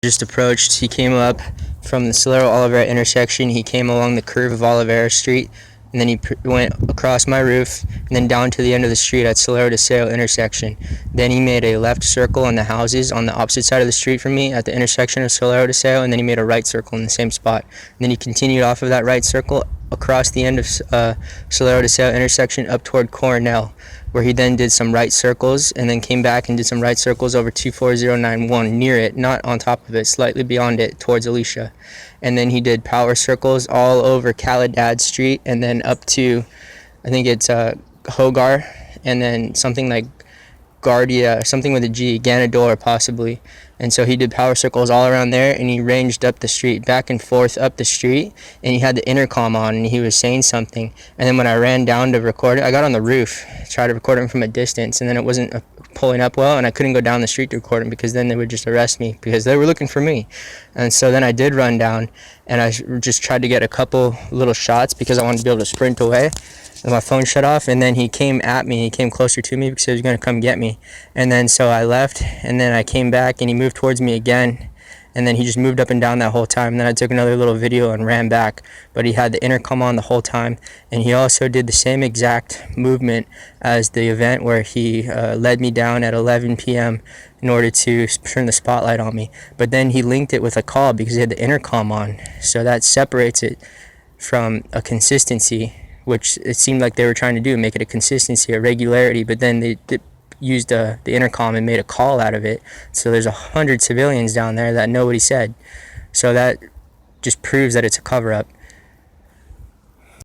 Just approached. He came up from the Solero Oliveira intersection. He came along the curve of Oliveira Street, and then he went across my roof and then down to the end of the street at Solero de Seo intersection. Then he made a left circle on the houses on the opposite side of the street from me at the intersection of Solero de Seo, and then he made a right circle in the same spot. And then he continued off of that right circle across the end of Solero de Seo intersection up toward Coronel, where he then did some right circles and then came back and did some right circles over 24091 near it, not on top of it, slightly beyond it towards Alicia. And then he did power circles all over Caladad Street and then up to, I think it's Hogar, and then something like Guardia, something with a G, Ganador possibly. And so he did power circles all around there, and he ranged up the street, back and forth up the street, and he had the intercom on, and he was saying something. And then when I ran down to record it, I got on the roof, tried to record him from a distance, and then it wasn't pulling up well, and I couldn't go down the street to record him because then they would just arrest me because they were looking for me. And so then I did run down, and I just tried to get a couple little shots because I wanted to be able to sprint away. And my phone shut off, and then he came at me. He came closer to me because he was going to come get me. And then so I left, and then I came back, and he moved towards me again. And then he just moved up and down that whole time. And then I took another little video and ran back. But he had the intercom on the whole time. And he also did the same exact movement as the event where he led me down at 11 p.m. in order to turn the spotlight on me. But then he linked it with a call because he had the intercom on. So that separates it from a consistency, which it seemed like they were trying to do, make it a consistency, a regularity, but then they used the intercom and made a call out of it. So there's 100 civilians down there that nobody said. So that just proves that it's a cover-up.